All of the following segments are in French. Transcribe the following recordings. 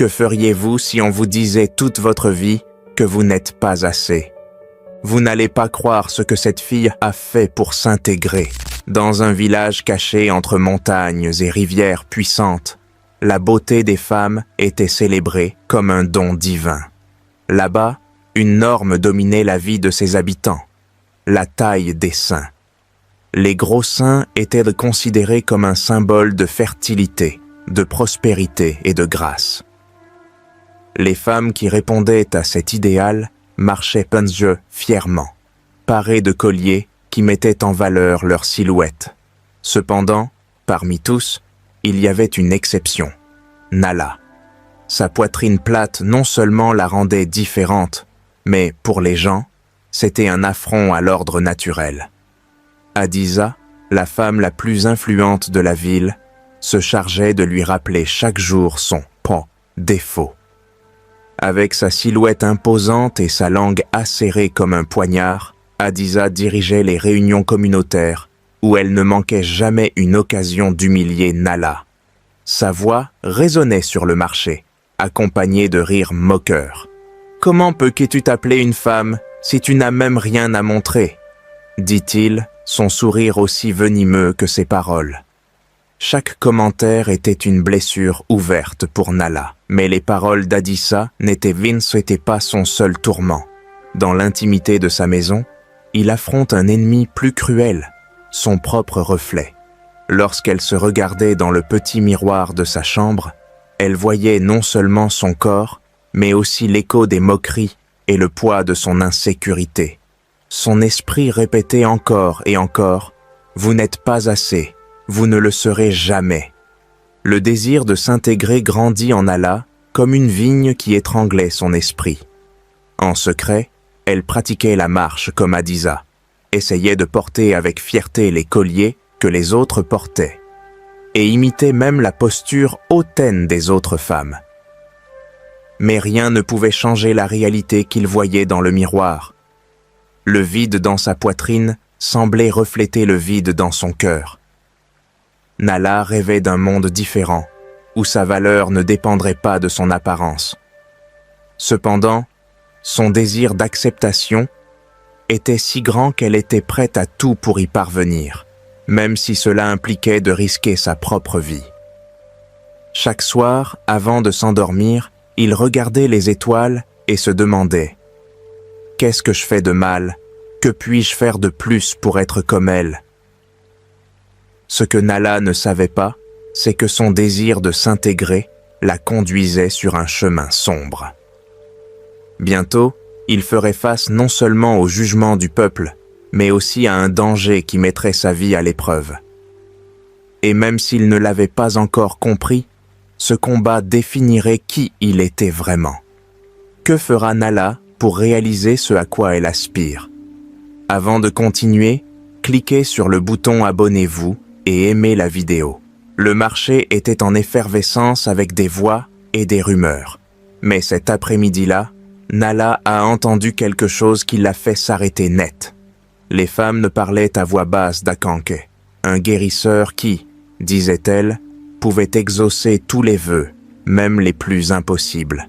Que feriez-vous si on vous disait toute votre vie que vous n'êtes pas assez? Vous n'allez pas croire ce que cette fille a fait pour s'intégrer. Dans un village caché entre montagnes et rivières puissantes, la beauté des femmes était célébrée comme un don divin. Là-bas, une norme dominait la vie de ses habitants, la taille des seins. Les gros seins étaient considérés comme un symbole de fertilité, de prospérité et de grâce. Les femmes qui répondaient à cet idéal marchaient pince-yeux fièrement, parées de colliers qui mettaient en valeur leur silhouette. Cependant, parmi tous, il y avait une exception, Nala. Sa poitrine plate non seulement la rendait différente, mais pour les gens, c'était un affront à l'ordre naturel. Hadiza, la femme la plus influente de la ville, se chargeait de lui rappeler chaque jour son défaut. Avec sa silhouette imposante et sa langue acérée comme un poignard, Hadiza dirigeait les réunions communautaires où elle ne manquait jamais une occasion d'humilier Nala. Sa voix résonnait sur le marché, accompagnée de rires moqueurs. « Comment peux-tu t'appeler une femme si tu n'as même rien à montrer ?» dit-il, son sourire aussi venimeux que ses paroles. Chaque commentaire était une blessure ouverte pour Nala, mais les paroles d'Hadiza n'étaient pas son seul tourment. Dans l'intimité de sa maison, il affronte un ennemi plus cruel, son propre reflet. Lorsqu'elle se regardait dans le petit miroir de sa chambre, elle voyait non seulement son corps, mais aussi l'écho des moqueries et le poids de son insécurité. Son esprit répétait encore et encore « Vous n'êtes pas assez, vous ne le serez jamais ». Le désir de s'intégrer grandit en Nala comme une vigne qui étranglait son esprit. En secret, elle pratiquait la marche comme Hadiza, essayait de porter avec fierté les colliers que les autres portaient, et imitait même la posture hautaine des autres femmes. Mais rien ne pouvait changer la réalité qu'il voyait dans le miroir. Le vide dans sa poitrine semblait refléter le vide dans son cœur. Nala rêvait d'un monde différent, où sa valeur ne dépendrait pas de son apparence. Cependant, son désir d'acceptation était si grand qu'elle était prête à tout pour y parvenir, même si cela impliquait de risquer sa propre vie. Chaque soir, avant de s'endormir, il regardait les étoiles et se demandait « Qu'est-ce que je fais de mal? Que puis-je faire de plus pour être comme elle ?» Ce que Nala ne savait pas, c'est que son désir de s'intégrer la conduisait sur un chemin sombre. Bientôt, il ferait face non seulement au jugement du peuple, mais aussi à un danger qui mettrait sa vie à l'épreuve. Et même s'il ne l'avait pas encore compris, ce combat définirait qui il était vraiment. Que fera Nala pour réaliser ce à quoi elle aspire? Avant de continuer, cliquez sur le bouton « Abonnez-vous » et aimez la vidéo. Le marché était en effervescence avec des voix et des rumeurs. Mais cet après-midi-là, Nala a entendu quelque chose qui l'a fait s'arrêter net. Les femmes ne parlaient à voix basse d'Akanke, un guérisseur qui, disait-elle, pouvait exaucer tous les vœux, même les plus impossibles.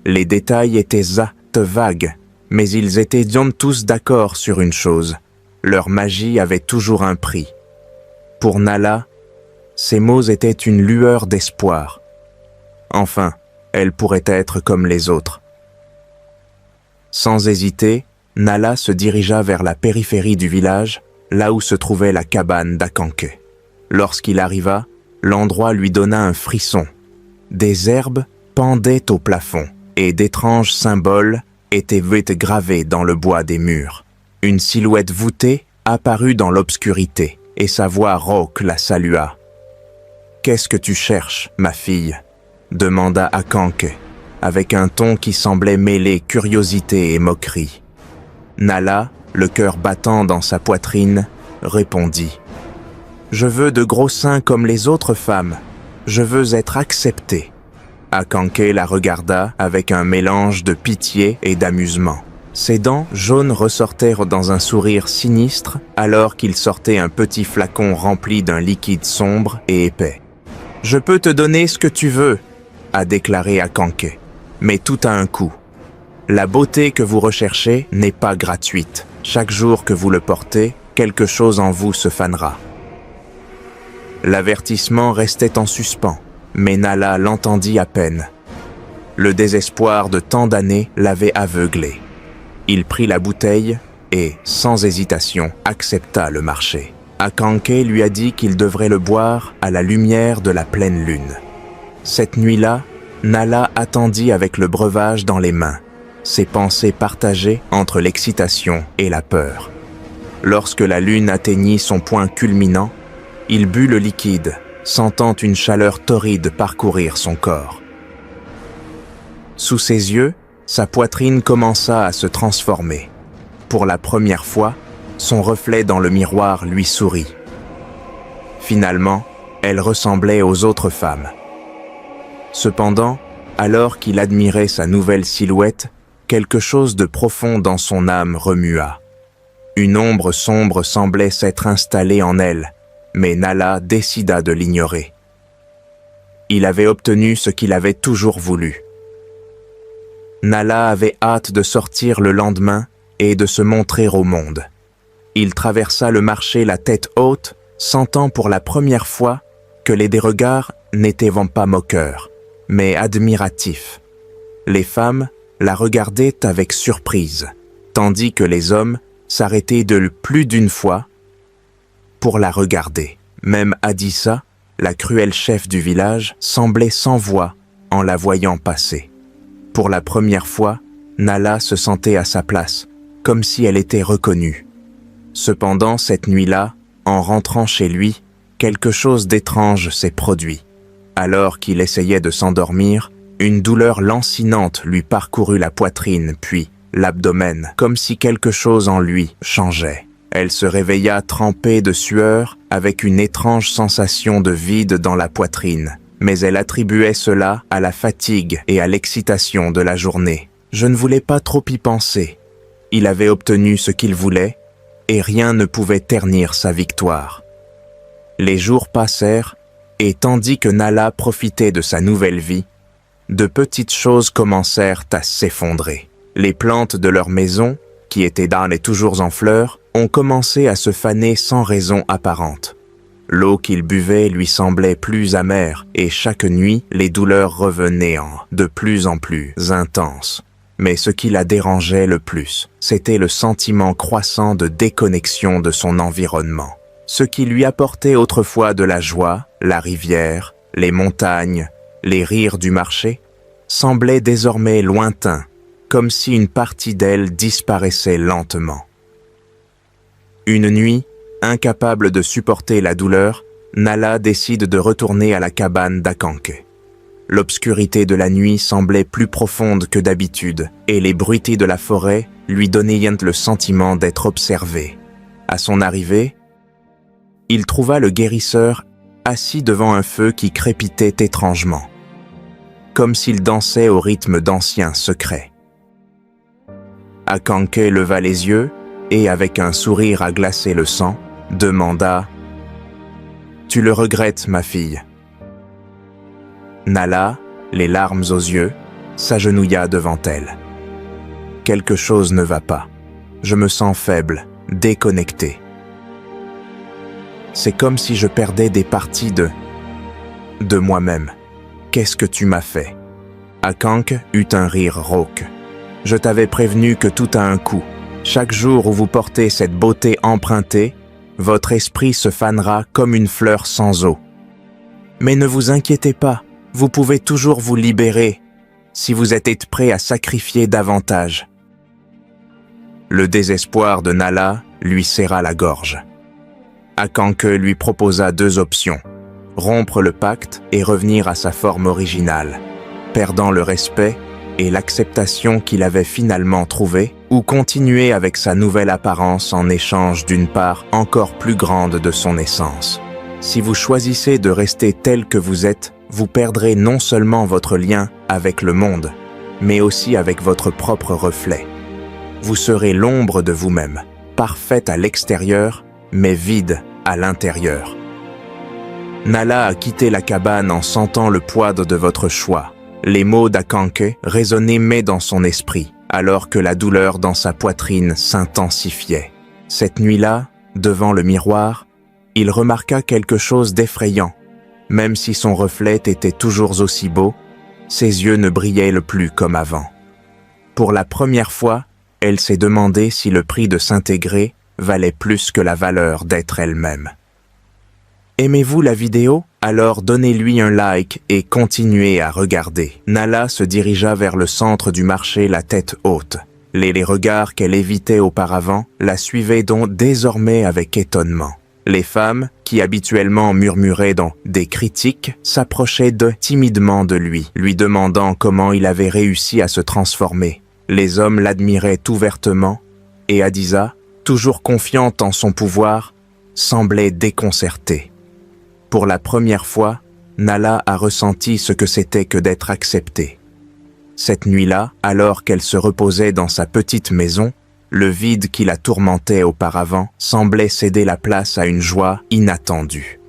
Les détails étaient vagues, mais ils étaient tous d'accord sur une chose, leur magie avait toujours un prix. Pour Nala, ces mots étaient une lueur d'espoir. Enfin, elle pourrait être comme les autres. Sans hésiter, Nala se dirigea vers la périphérie du village, là où se trouvait la cabane d'Akanke. Lorsqu'il arriva, l'endroit lui donna un frisson. Des herbes pendaient au plafond et d'étranges symboles étaient gravés dans le bois des murs. Une silhouette voûtée apparut dans l'obscurité et sa voix rauque la salua. « Qu'est-ce que tu cherches, ma fille ?» demanda Akanke, avec un ton qui semblait mêler curiosité et moquerie. Nala, le cœur battant dans sa poitrine, répondit « Je veux de gros seins comme les autres femmes. Je veux être acceptée. » Akanke la regarda avec un mélange de pitié et d'amusement. Ses dents jaunes ressortèrent dans un sourire sinistre alors qu'il sortait un petit flacon rempli d'un liquide sombre et épais. « Je peux te donner ce que tu veux. a déclaré Akanke. Mais tout a un coût. La beauté que vous recherchez n'est pas gratuite. Chaque jour que vous le portez, quelque chose en vous se fanera. L'avertissement restait en suspens, mais Nala l'entendit à peine. Le désespoir de tant d'années l'avait aveuglé. Il prit la bouteille et, sans hésitation, accepta le marché. Akanke lui a dit qu'il devrait le boire à la lumière de la pleine lune. Cette nuit-là, Nala attendit avec le breuvage dans les mains, ses pensées partagées entre l'excitation et la peur. Lorsque la lune atteignit son point culminant, il but le liquide, sentant une chaleur torride parcourir son corps. Sous ses yeux, sa poitrine commença à se transformer. Pour la première fois, son reflet dans le miroir lui sourit. Finalement, elle ressemblait aux autres femmes. Cependant, alors qu'il admirait sa nouvelle silhouette, quelque chose de profond dans son âme remua. Une ombre sombre semblait s'être installée en elle, mais Nala décida de l'ignorer. Il avait obtenu ce qu'il avait toujours voulu. Nala avait hâte de sortir le lendemain et de se montrer au monde. Il traversa le marché la tête haute, sentant pour la première fois que les regards n'étaient pas moqueurs, mais admiratifs. Les femmes la regardaient avec surprise, tandis que les hommes s'arrêtaient de plus d'une fois pour la regarder. Même Adissa, la cruelle chef du village, semblait sans voix en la voyant passer. Pour la première fois, Nala se sentait à sa place, comme si elle était reconnue. Cependant, cette nuit-là, en rentrant chez lui, quelque chose d'étrange s'est produit. Alors qu'il essayait de s'endormir, une douleur lancinante lui parcourut la poitrine, puis l'abdomen, comme si quelque chose en lui changeait. Elle se réveilla trempée de sueur, avec une étrange sensation de vide dans la poitrine. Mais elle attribuait cela à la fatigue et à l'excitation de la journée. Je ne voulais pas trop y penser. Il avait obtenu ce qu'il voulait, et rien ne pouvait ternir sa victoire. Les jours passèrent, et tandis que Nala profitait de sa nouvelle vie, de petites choses commencèrent à s'effondrer. Les plantes de leur maison, qui étaient d'âne et toujours en fleurs, ont commencé à se faner sans raison apparente. L'eau qu'il buvait lui semblait plus amère, et chaque nuit, les douleurs revenaient de plus en plus intenses. Mais ce qui la dérangeait le plus, c'était le sentiment croissant de déconnexion de son environnement. Ce qui lui apportait autrefois de la joie, la rivière, les montagnes, les rires du marché, semblait désormais lointain, comme si une partie d'elle disparaissait lentement. Une nuit, incapable de supporter la douleur, Nala décide de retourner à la cabane d'Akanke. L'obscurité de la nuit semblait plus profonde que d'habitude, et les bruités de la forêt lui donnaient le sentiment d'être observé. À son arrivée, il trouva le guérisseur assis devant un feu qui crépitait étrangement, comme s'il dansait au rythme d'anciens secrets. Akanke leva les yeux et, avec un sourire à glacer le sang, demanda « Tu le regrettes, ma fille ?» Nala, les larmes aux yeux, s'agenouilla devant elle. « Quelque chose ne va pas. Je me sens faible, déconnecté. C'est comme si je perdais des parties de moi-même. Qu'est-ce que tu m'as fait ?» Akanke eut un rire rauque. « Je t'avais prévenu que tout a un coût. Chaque jour où vous portez cette beauté empruntée, votre esprit se fanera comme une fleur sans eau. Mais ne vous inquiétez pas, vous pouvez toujours vous libérer si vous êtes prêt à sacrifier davantage. » Le désespoir de Nala lui serra la gorge. Akanke lui proposa deux options, rompre le pacte et revenir à sa forme originale, perdant le respect et l'acceptation qu'il avait finalement trouvée, ou continuer avec sa nouvelle apparence en échange d'une part encore plus grande de son essence. Si vous choisissez de rester tel que vous êtes, vous perdrez non seulement votre lien avec le monde, mais aussi avec votre propre reflet. Vous serez l'ombre de vous-même, parfaite à l'extérieur, mais vide à l'intérieur. Nala a quitté la cabane en sentant le poids de votre choix, Les mots d'Akanke résonnaient mais dans son esprit, alors que la douleur dans sa poitrine s'intensifiait. Cette nuit-là, devant le miroir, il remarqua quelque chose d'effrayant. Même si son reflet était toujours aussi beau, ses yeux ne brillaient plus comme avant. Pour la première fois, elle s'est demandé si le prix de s'intégrer valait plus que la valeur d'être elle-même. Aimez-vous la vidéo? Alors donnez-lui un like et continuez à regarder. Nala se dirigea vers le centre du marché la tête haute. Les regards qu'elle évitait auparavant la suivaient donc désormais avec étonnement. Les femmes, qui habituellement murmuraient dans des critiques, s'approchaient timidement de lui demandant comment il avait réussi à se transformer. Les hommes l'admiraient ouvertement, et Hadiza, toujours confiante en son pouvoir, semblait déconcertée. Pour la première fois, Nala a ressenti ce que c'était que d'être acceptée. Cette nuit-là, alors qu'elle se reposait dans sa petite maison, le vide qui la tourmentait auparavant semblait céder la place à une joie inattendue.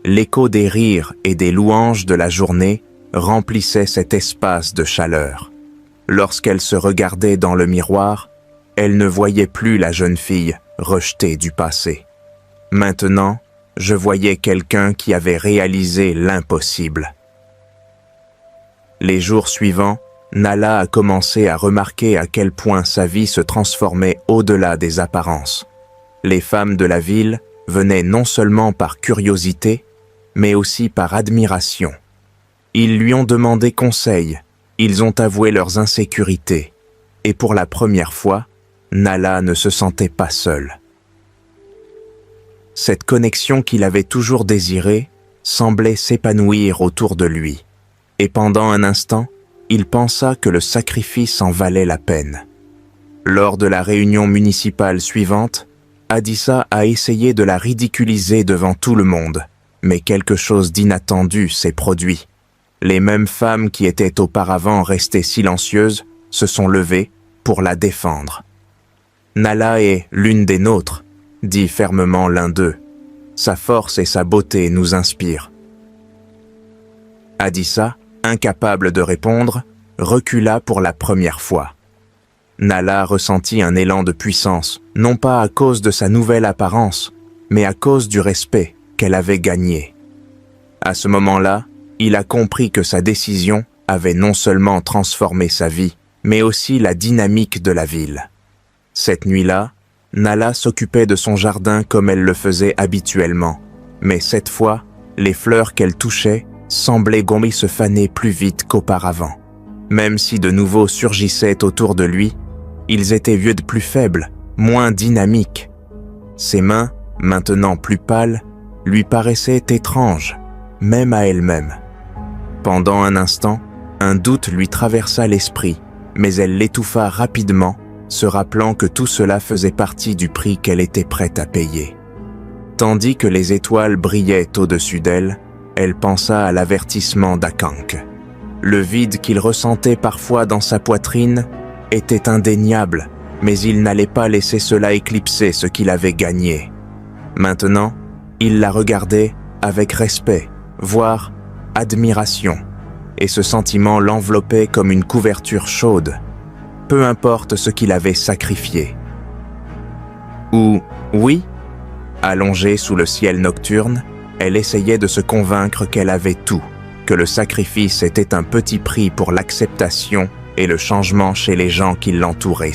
L'écho des rires et des louanges de la journée remplissait cet espace de chaleur. Lorsqu'elle se regardait dans le miroir, elle ne voyait plus la jeune fille rejetée du passé. Maintenant, je voyais quelqu'un qui avait réalisé l'impossible. Les jours suivants, Nala a commencé à remarquer à quel point sa vie se transformait au-delà des apparences. Les femmes de la ville venaient non seulement par curiosité, mais aussi par admiration. Ils lui ont demandé conseil, ils ont avoué leurs insécurités, et pour la première fois, Nala ne se sentait pas seule. Cette connexion qu'il avait toujours désirée semblait s'épanouir autour de lui, et pendant un instant, il pensa que le sacrifice en valait la peine. Lors de la réunion municipale suivante, Hadissa a essayé de la ridiculiser devant tout le monde, mais quelque chose d'inattendu s'est produit. Les mêmes femmes qui étaient auparavant restées silencieuses se sont levées pour la défendre. « Nala est l'une des nôtres », dit fermement l'un d'eux. « Sa force et sa beauté nous inspirent. » Hadissa, incapable de répondre, recula pour la première fois. Nala ressentit un élan de puissance, non pas à cause de sa nouvelle apparence, mais à cause du respect qu'elle avait gagné. À ce moment-là, il a compris que sa décision avait non seulement transformé sa vie, mais aussi la dynamique de la ville. Cette nuit-là, Nala s'occupait de son jardin comme elle le faisait habituellement, mais cette fois, les fleurs qu'elle touchait semblaient se faner plus vite qu'auparavant. Même si de nouveaux surgissaient autour de lui, ils étaient vus de plus faibles, moins dynamiques. Ses mains, maintenant plus pâles, lui paraissaient étranges, même à elle-même. Pendant un instant, un doute lui traversa l'esprit, mais elle l'étouffa rapidement, se rappelant que tout cela faisait partie du prix qu'elle était prête à payer. Tandis que les étoiles brillaient au-dessus d'elle, elle pensa à l'avertissement d'Akanke. Le vide qu'il ressentait parfois dans sa poitrine était indéniable, mais il n'allait pas laisser cela éclipser ce qu'il avait gagné. Maintenant, il la regardait avec respect, voire admiration, et ce sentiment l'enveloppait comme une couverture chaude, peu importe ce qu'il avait sacrifié. Ou, oui, allongée sous le ciel nocturne, elle essayait de se convaincre qu'elle avait tout, que le sacrifice était un petit prix pour l'acceptation et le changement chez les gens qui l'entouraient.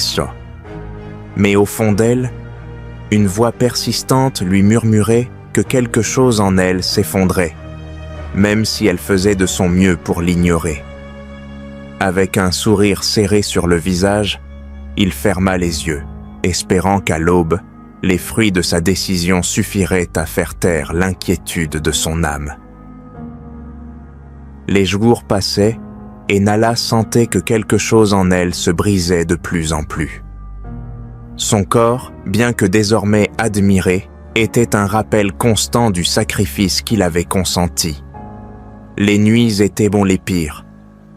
Mais au fond d'elle, une voix persistante lui murmurait que quelque chose en elle s'effondrait, même si elle faisait de son mieux pour l'ignorer. Avec un sourire serré sur le visage, il ferma les yeux, espérant qu'à l'aube, les fruits de sa décision suffiraient à faire taire l'inquiétude de son âme. Les jours passaient, et Nala sentait que quelque chose en elle se brisait de plus en plus. Son corps, bien que désormais admiré, était un rappel constant du sacrifice qu'il avait consenti. Les nuits étaient les pires.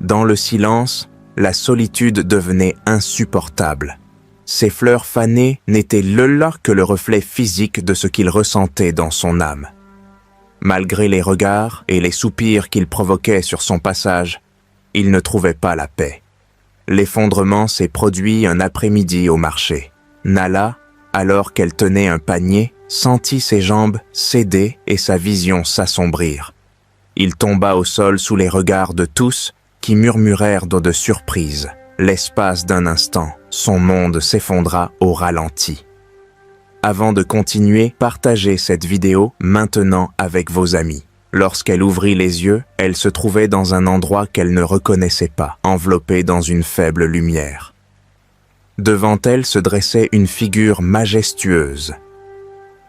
Dans le silence, la solitude devenait insupportable. Ces fleurs fanées n'étaient là que le reflet physique de ce qu'il ressentait dans son âme. Malgré les regards et les soupirs qu'il provoquait sur son passage, il ne trouvait pas la paix. L'effondrement s'est produit un après-midi au marché. Nala, alors qu'elle tenait un panier, sentit ses jambes céder et sa vision s'assombrir. Il tomba au sol sous les regards de tous qui murmurèrent de surprise. L'espace d'un instant, son monde s'effondra au ralenti. Avant de continuer, partagez cette vidéo maintenant avec vos amis. Lorsqu'elle ouvrit les yeux, elle se trouvait dans un endroit qu'elle ne reconnaissait pas, enveloppée dans une faible lumière. Devant elle se dressait une figure majestueuse.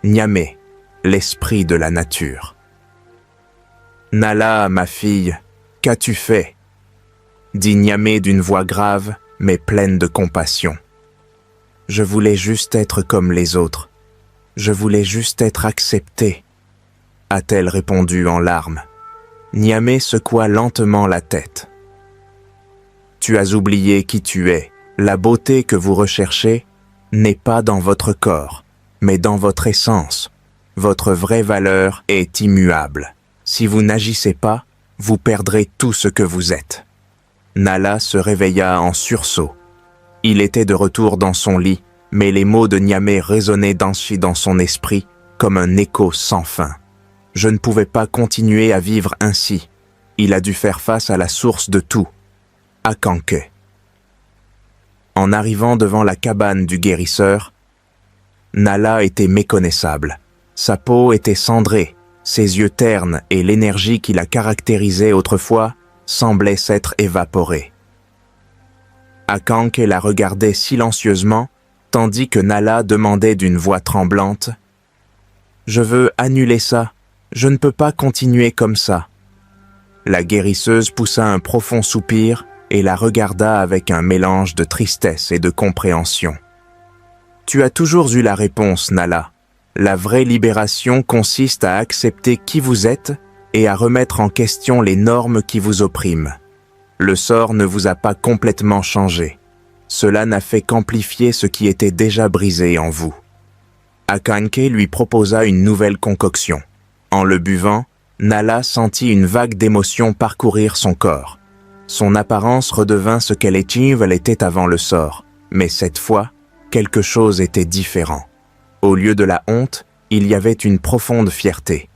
Nyamé, l'esprit de la nature. « Nala, ma fille, qu'as-tu fait ?» dit Nyamé d'une voix grave, mais pleine de compassion. « Je voulais juste être comme les autres. Je voulais juste être acceptée. » a-t-elle répondu en larmes. Nyamé secoua lentement la tête. « Tu as oublié qui tu es. La beauté que vous recherchez n'est pas dans votre corps, mais dans votre essence. Votre vraie valeur est immuable. Si vous n'agissez pas, vous perdrez tout ce que vous êtes. » Nala se réveilla en sursaut. Il était de retour dans son lit, mais les mots de Nyamé résonnaient dans son esprit comme un écho sans fin. Je ne pouvais pas continuer à vivre ainsi. Il a dû faire face à la source de tout, Akanke. En arrivant devant la cabane du guérisseur, Nala était méconnaissable. Sa peau était cendrée, ses yeux ternes et l'énergie qui la caractérisait autrefois semblaient s'être évaporés. Akanke la regardait silencieusement, tandis que Nala demandait d'une voix tremblante « Je veux annuler ça. Je ne peux pas continuer comme ça. » La guérisseuse poussa un profond soupir et la regarda avec un mélange de tristesse et de compréhension. « Tu as toujours eu la réponse, Nala. La vraie libération consiste à accepter qui vous êtes et à remettre en question les normes qui vous oppriment. Le sort ne vous a pas complètement changé. Cela n'a fait qu'amplifier ce qui était déjà brisé en vous. » Akanke lui proposa une nouvelle concoction. En le buvant, Nala sentit une vague d'émotion parcourir son corps. Son apparence redevint ce qu'elle était avant le sort, mais cette fois, quelque chose était différent. Au lieu de la honte, il y avait une profonde fierté.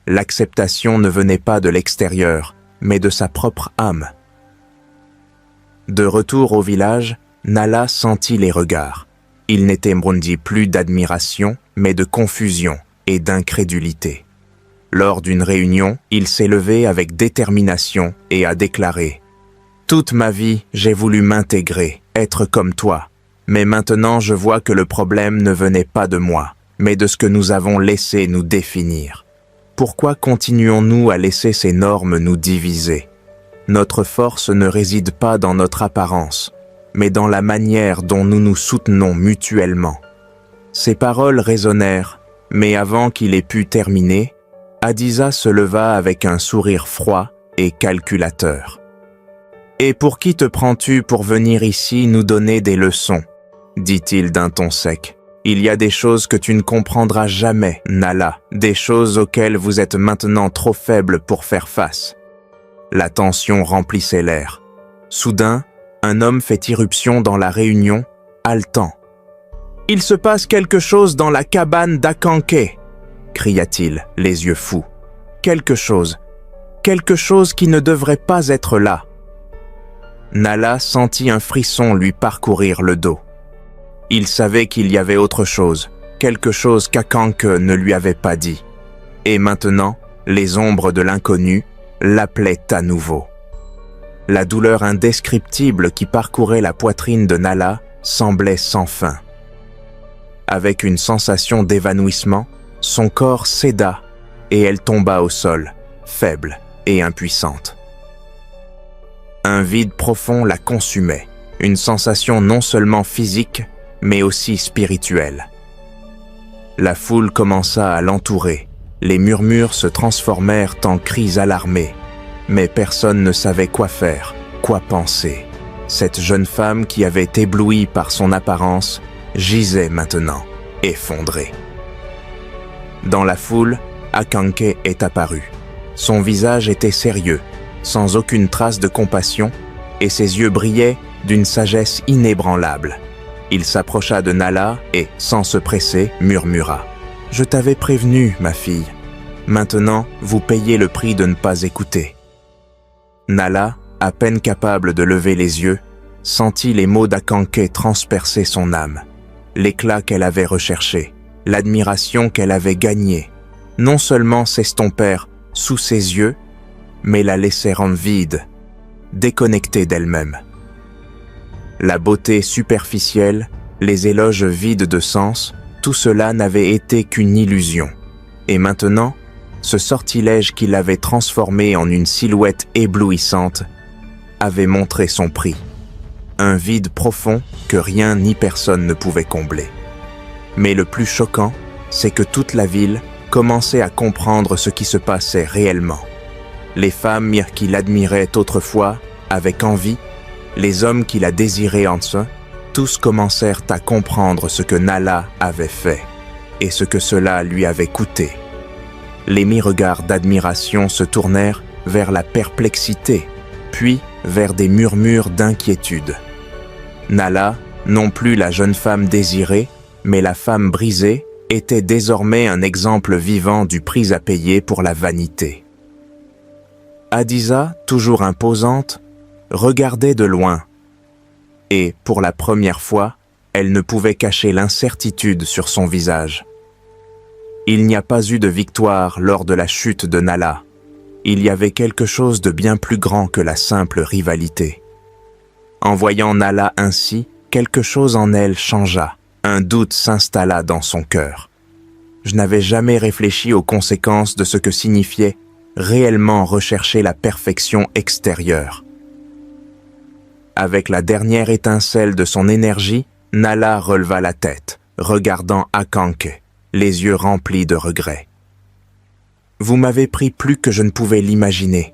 L'acceptation ne venait pas de l'extérieur, mais de sa propre âme. De retour au village, Nala sentit les regards. Il n'était plus d'admiration, mais de confusion et d'incrédulité. Lors d'une réunion, il s'est levé avec détermination et a déclaré « Toute ma vie, j'ai voulu m'intégrer, être comme toi. Mais maintenant, je vois que le problème ne venait pas de moi, mais de ce que nous avons laissé nous définir. Pourquoi continuons-nous à laisser ces normes nous diviser? Notre force ne réside pas dans notre apparence, mais dans la manière dont nous nous soutenons mutuellement. » Ces paroles résonnèrent, mais avant qu'il ait pu terminer, Adisa se leva avec un sourire froid et calculateur. « Et pour qui te prends-tu pour venir ici nous donner des leçons ?» dit-il d'un ton sec. « Il y a des choses que tu ne comprendras jamais, Nala, des choses auxquelles vous êtes maintenant trop faible pour faire face. » La tension remplissait l'air. Soudain, un homme fait irruption dans la réunion, haletant. « Il se passe quelque chose dans la cabane d'Akanke !» cria-t-il, les yeux fous. « Quelque chose qui ne devrait pas être là. » Nala sentit un frisson lui parcourir le dos. Il savait qu'il y avait autre chose, quelque chose qu'Akanke ne lui avait pas dit. Et maintenant, les ombres de l'inconnu l'appelaient à nouveau. La douleur indescriptible qui parcourait la poitrine de Nala semblait sans fin. Avec une sensation d'évanouissement, son corps céda et elle tomba au sol, faible et impuissante. Un vide profond la consumait, une sensation non seulement physique, mais aussi spirituelle. La foule commença à l'entourer, les murmures se transformèrent en cris alarmés, mais personne ne savait quoi faire, quoi penser. Cette jeune femme qui avait ébloui par son apparence gisait maintenant, effondrée. Dans la foule, Akanke est apparu. Son visage était sérieux, sans aucune trace de compassion, et ses yeux brillaient d'une sagesse inébranlable. Il s'approcha de Nala et, sans se presser, murmura « Je t'avais prévenu, ma fille. Maintenant, vous payez le prix de ne pas écouter. » Nala, à peine capable de lever les yeux, sentit les mots d'Akanké transpercer son âme. L'éclat qu'elle avait recherché, l'admiration qu'elle avait gagnée, non seulement s'estompèrent sous ses yeux, mais la laissèrent vide, déconnectée d'elle-même. La beauté superficielle, les éloges vides de sens, tout cela n'avait été qu'une illusion. Et maintenant, ce sortilège qui l'avait transformée en une silhouette éblouissante avait montré son prix. Un vide profond que rien ni personne ne pouvait combler. Mais le plus choquant, c'est que toute la ville commençait à comprendre ce qui se passait réellement. Les femmes qui l'admiraient autrefois, avec envie, les hommes qui la désiraient en soi, tous commencèrent à comprendre ce que Nala avait fait et ce que cela lui avait coûté. Les mi-regards d'admiration se tournèrent vers la perplexité, puis vers des murmures d'inquiétude. Nala, non plus la jeune femme désirée, mais la femme brisée, était désormais un exemple vivant du prix à payer pour la vanité. Hadiza, toujours imposante, regardait de loin, et, pour la première fois, elle ne pouvait cacher l'incertitude sur son visage. Il n'y a pas eu de victoire lors de la chute de Nala. Il y avait quelque chose de bien plus grand que la simple rivalité. En voyant Nala ainsi, quelque chose en elle changea. Un doute s'installa dans son cœur. Je n'avais jamais réfléchi aux conséquences de ce que signifiait réellement rechercher la perfection extérieure. Avec la dernière étincelle de son énergie, Nala releva la tête, regardant Akanké, les yeux remplis de regret. « Vous m'avez pris plus que je ne pouvais l'imaginer.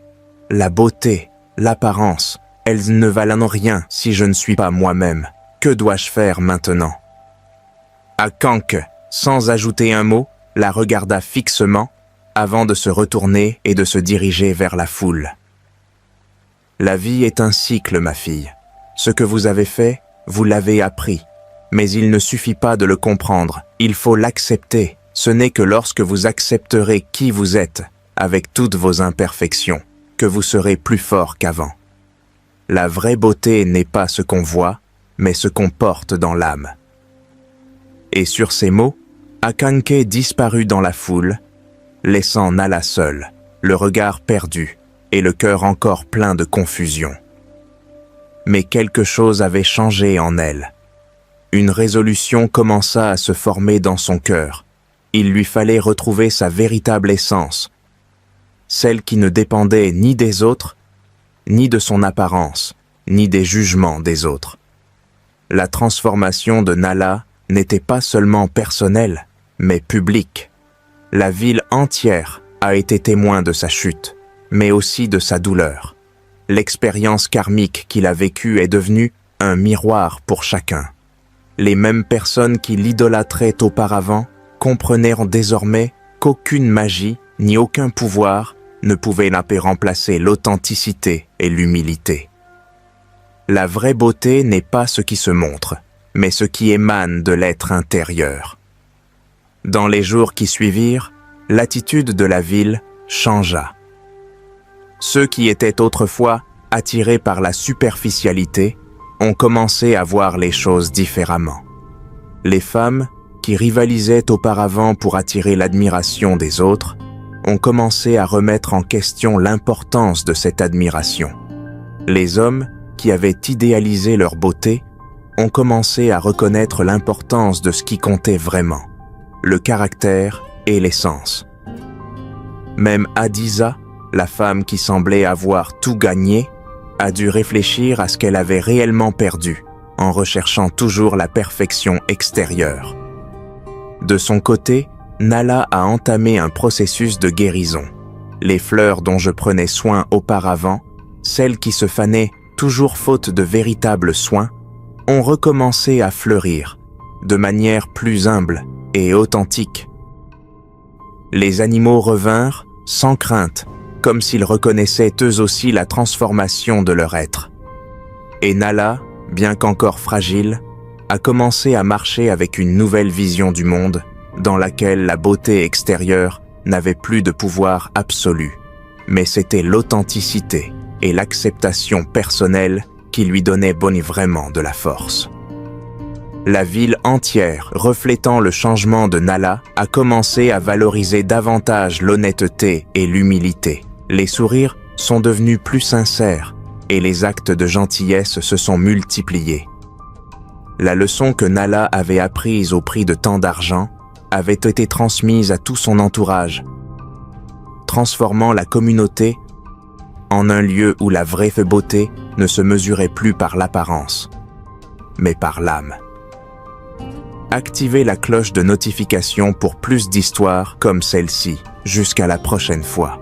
La beauté, l'apparence, elles ne valent rien si je ne suis pas moi-même. Que dois-je faire maintenant ?» Akanké, sans ajouter un mot, la regarda fixement avant de se retourner et de se diriger vers la foule. « La vie est un cycle, ma fille. Ce que vous avez fait, vous l'avez appris. Mais il ne suffit pas de le comprendre, il faut l'accepter. Ce n'est que lorsque vous accepterez qui vous êtes, avec toutes vos imperfections, que vous serez plus fort qu'avant. La vraie beauté n'est pas ce qu'on voit, mais ce qu'on porte dans l'âme. » Et sur ces mots, Akanké disparut dans la foule, laissant Nala seule, le regard perdu et le cœur encore plein de confusion. Mais quelque chose avait changé en elle. Une résolution commença à se former dans son cœur. Il lui fallait retrouver sa véritable essence, celle qui ne dépendait ni des autres, ni de son apparence, ni des jugements des autres. La transformation de Nala n'était pas seulement personnelle, mais publique. La ville entière a été témoin de sa chute, mais aussi de sa douleur. L'expérience karmique qu'il a vécue est devenue un miroir pour chacun. Les mêmes personnes qui l'idolâtraient auparavant comprenaient désormais qu'aucune magie ni aucun pouvoir ne pouvait remplacer l'authenticité et l'humilité. La vraie beauté n'est pas ce qui se montre, mais ce qui émane de l'être intérieur. Dans les jours qui suivirent, l'attitude de la ville changea. Ceux qui étaient autrefois attirés par la superficialité ont commencé à voir les choses différemment. Les femmes, qui rivalisaient auparavant pour attirer l'admiration des autres, ont commencé à remettre en question l'importance de cette admiration. Les hommes, qui avaient idéalisé leur beauté, ont commencé à reconnaître l'importance de ce qui comptait vraiment, le caractère et l'essence. Même Hadiza, la femme qui semblait avoir tout gagné, a dû réfléchir à ce qu'elle avait réellement perdu, en recherchant toujours la perfection extérieure. De son côté, Nala a entamé un processus de guérison. Les fleurs dont je prenais soin auparavant, celles qui se fanaient toujours faute de véritables soins, ont recommencé à fleurir, de manière plus humble et authentique. Les animaux revinrent, sans crainte, comme s'ils reconnaissaient eux aussi la transformation de leur être. Et Nala, bien qu'encore fragile, a commencé à marcher avec une nouvelle vision du monde, dans laquelle la beauté extérieure n'avait plus de pouvoir absolu, mais c'était l'authenticité et l'acceptation personnelle qui lui donnaient vraiment de la force. La ville entière, reflétant le changement de Nala, a commencé à valoriser davantage l'honnêteté et l'humilité. Les sourires sont devenus plus sincères et les actes de gentillesse se sont multipliés. La leçon que Nala avait apprise au prix de tant d'argent avait été transmise à tout son entourage, transformant la communauté en un lieu où la vraie beauté ne se mesurait plus par l'apparence, mais par l'âme. Activez la cloche de notification pour plus d'histoires comme celle-ci. Jusqu'à la prochaine fois.